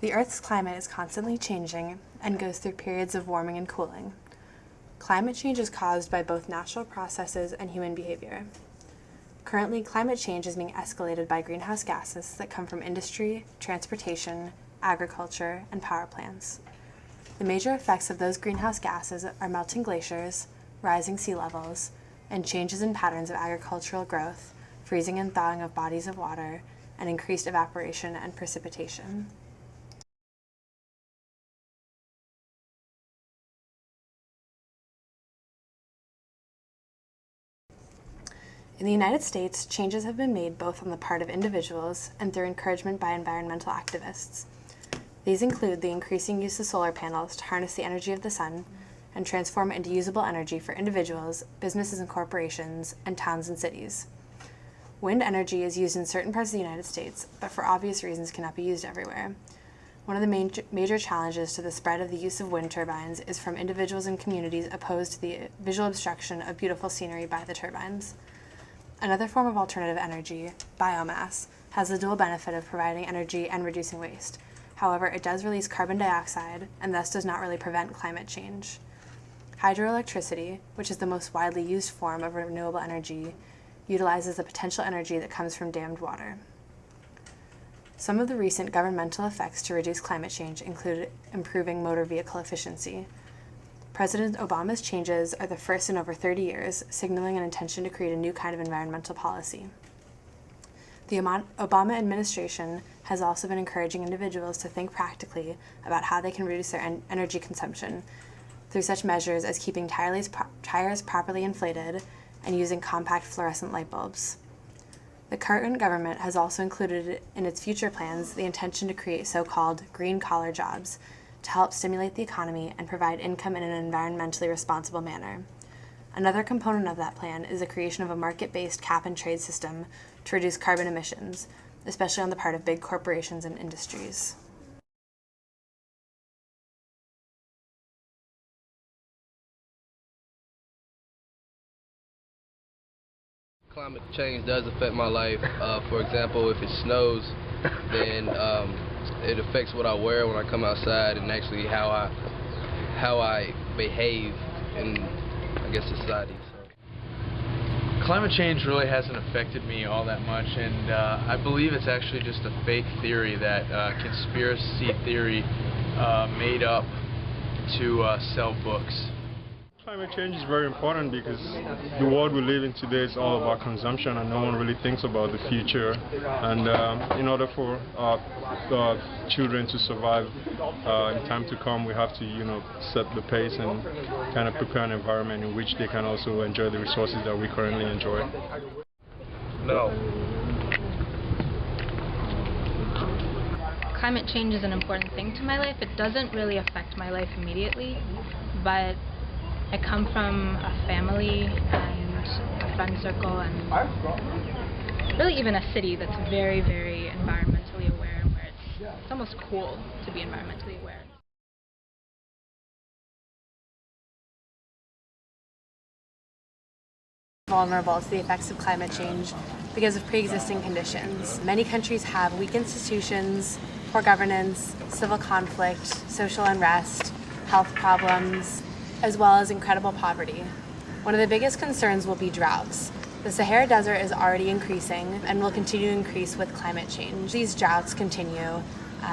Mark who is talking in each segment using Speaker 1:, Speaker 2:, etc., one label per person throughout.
Speaker 1: The Earth's climate is constantly changing and goes through periods of warming and cooling. Climate change is caused by both natural processes and human behavior. Currently, climate change is being escalated by greenhouse gases that come from industry, transportation, agriculture, and power plants. The major effects of those greenhouse gases are melting glaciers, rising sea levels, and changes in patterns of agricultural growth, freezing and thawing of bodies of water, and increased evaporation and precipitation. In the United States, changes have been made both on the part of individuals and through encouragement by environmental activists. These include the increasing use of solar panels to harness the energy of the sun and transform it into usable energy for individuals, businesses and corporations, and towns and cities. Wind energy is used in certain parts of the United States, but for obvious reasons cannot be used everywhere. One of the major challenges to the spread of the use of wind turbines is from individuals and communities opposed to the visual obstruction of beautiful scenery by the turbines. Another form of alternative energy, biomass, has the dual benefit of providing energy and reducing waste. However, it does release carbon dioxide and thus does not really prevent climate change. Hydroelectricity, which is the most widely used form of renewable energy, utilizes the potential energy that comes from dammed water. Some of the recent governmental effects to reduce climate change include improving motor vehicle efficiency. President Obama's changes are the first in over 30 years, signaling an intention to create a new kind of environmental policy. The Obama administration has also been encouraging individuals to think practically about how they can reduce their energy consumption through such measures as keeping tires properly inflated and using compact fluorescent light bulbs. The current government has also included in its future plans the intention to create so-called green-collar jobs to help stimulate the economy and provide income in an environmentally responsible manner. Another component of that plan is the creation of a market-based cap-and-trade system to reduce carbon emissions, especially on the part of big corporations and industries.
Speaker 2: Climate change does affect my life. For example, if it snows, then it affects what I wear when I come outside and actually how I behave in, I guess, society.
Speaker 3: Climate change really hasn't affected me all that much, and I believe it's actually just a fake theory, that conspiracy theory made up to sell books.
Speaker 4: Climate change is very important because the world we live in today is all about consumption, and no one really thinks about the future. And in order for children to survive in time to come, we have to, set the pace and kind of prepare an environment in which they can also enjoy the resources that we currently enjoy.
Speaker 2: No.
Speaker 5: Climate change is an important thing to my life. It doesn't really affect my life immediately, but I come from a family and a friend circle and really even a city that's very, very environmentally aware, and where it's almost cool to be environmentally aware.
Speaker 1: Vulnerable to the effects of climate change because of pre-existing conditions. Many countries have weak institutions, poor governance, civil conflict, social unrest, health problems, as well as incredible poverty. One of the biggest concerns will be droughts. The Sahara Desert is already increasing and will continue to increase with climate change. These droughts continue.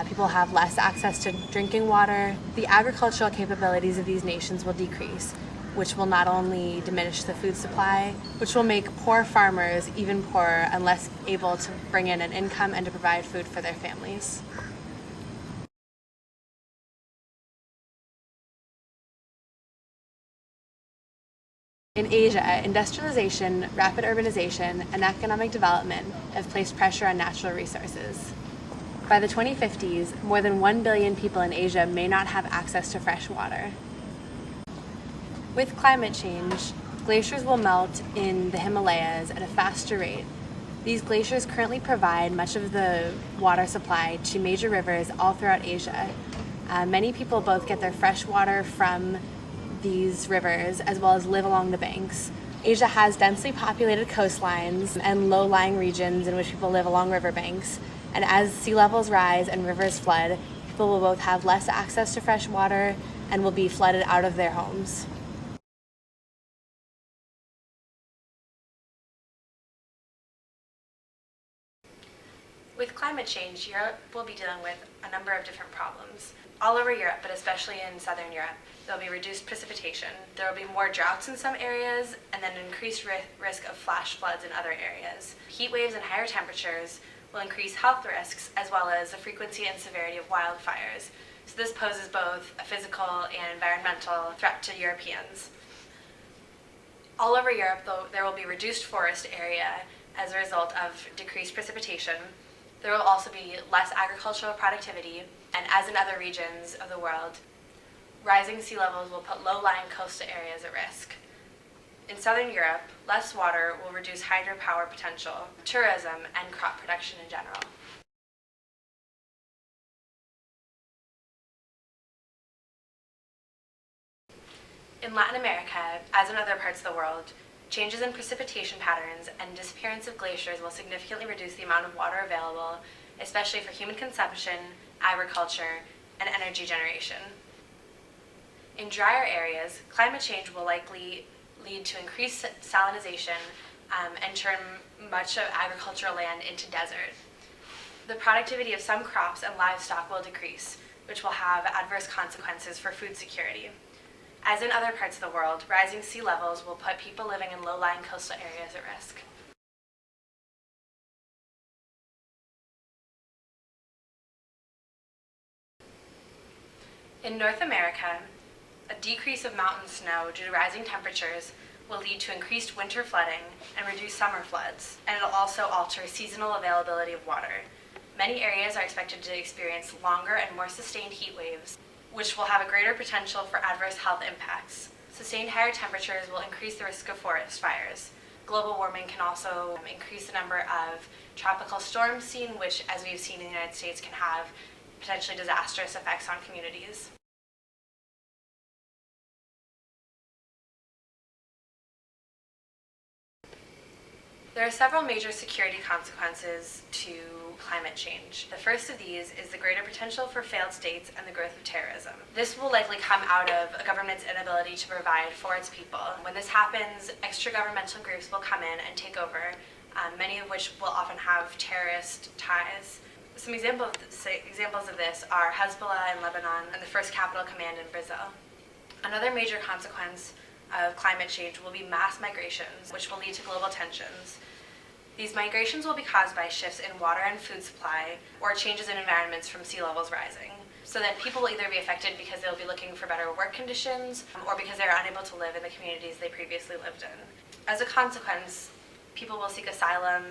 Speaker 1: People have less access to drinking water. The agricultural capabilities of these nations will decrease, which will not only diminish the food supply, which will make poor farmers even poorer and less able to bring in an income and to provide food for their families. In Asia, industrialization, rapid urbanization, and economic development have placed pressure on natural resources. By the 2050s, more than 1 billion people in Asia may not have access to fresh water. With climate change, glaciers will melt in the Himalayas at a faster rate. These glaciers currently provide much of the water supply to major rivers all throughout Asia. Many people both get their fresh water from these rivers as well as live along the banks. Asia has densely populated coastlines and low-lying regions in which people live along riverbanks, and as sea levels rise and rivers flood, people will both have less access to fresh water and will be flooded out of their homes. With climate change, Europe will be dealing with a number of different problems. All over Europe, but especially in Southern Europe, there will be reduced precipitation. There will be more droughts in some areas, and then increased risk of flash floods in other areas. Heat waves and higher temperatures will increase health risks, as well as the frequency and severity of wildfires. So this poses both a physical and environmental threat to Europeans. All over Europe, though, there will be reduced forest area as a result of decreased precipitation. There will also be less agricultural productivity, and as in other regions of the world, rising sea levels will put low-lying coastal areas at risk. In Southern Europe, less water will reduce hydropower potential, tourism, and crop production in general. In Latin America, as in other parts of the world, changes in precipitation patterns and disappearance of glaciers will significantly reduce the amount of water available, especially for human consumption, agriculture, and energy generation. In drier areas, climate change will likely lead to increased salinization and turn much of agricultural land into desert. The productivity of some crops and livestock will decrease, which will have adverse consequences for food security. As in other parts of the world, rising sea levels will put people living in low-lying coastal areas at risk. In North America, a decrease of mountain snow due to rising temperatures will lead to increased winter flooding and reduced summer floods, and it'll also alter seasonal availability of water. Many areas are expected to experience longer and more sustained heat waves, which will have a greater potential for adverse health impacts. Sustained higher temperatures will increase the risk of forest fires. Global warming can also increase the number of tropical storms seen, which, as we've seen in the United States, can have potentially disastrous effects on communities. There are several major security consequences to climate change. The first of these is the greater potential for failed states and the growth of terrorism. This will likely come out of a government's inability to provide for its people. When this happens, extra-governmental groups will come in and take over, many of which will often have terrorist ties. Some examples of this are Hezbollah in Lebanon and the First Capital Command in Brazil. Another major consequence of climate change will be mass migrations, which will lead to global tensions. These migrations will be caused by shifts in water and food supply or changes in environments from sea levels rising. So that people will either be affected because they'll be looking for better work conditions or because they're unable to live in the communities they previously lived in. As a consequence, people will seek asylum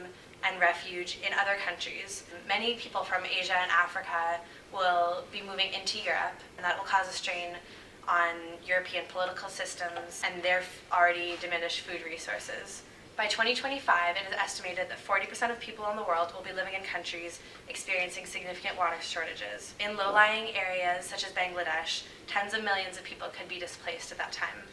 Speaker 1: and refuge in other countries. Many people from Asia and Africa will be moving into Europe, and that will cause a strain on European political systems and their already diminished food resources. By 2025, it is estimated that 40% of people in the world will be living in countries experiencing significant water shortages. In low-lying areas such as Bangladesh, tens of millions of people could be displaced at that time.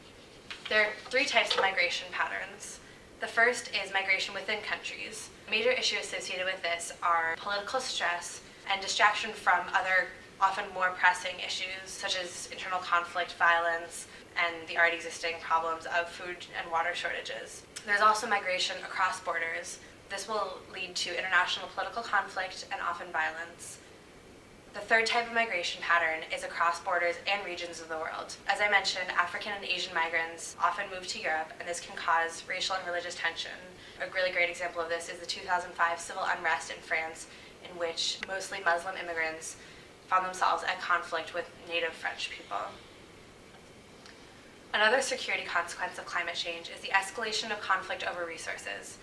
Speaker 1: There are three types of migration patterns. The first is migration within countries. Major issues associated with this are political stress and distraction from other often more pressing issues such as internal conflict, violence, and the already existing problems of food and water shortages. There's also migration across borders. This will lead to international political conflict and often violence. The third type of migration pattern is across borders and regions of the world. As I mentioned, African and Asian migrants often move to Europe, and this can cause racial and religious tension. A really great example of this is the 2005 civil unrest in France, in which mostly Muslim immigrants found themselves at conflict with native French people. Another security consequence of climate change is the escalation of conflict over resources.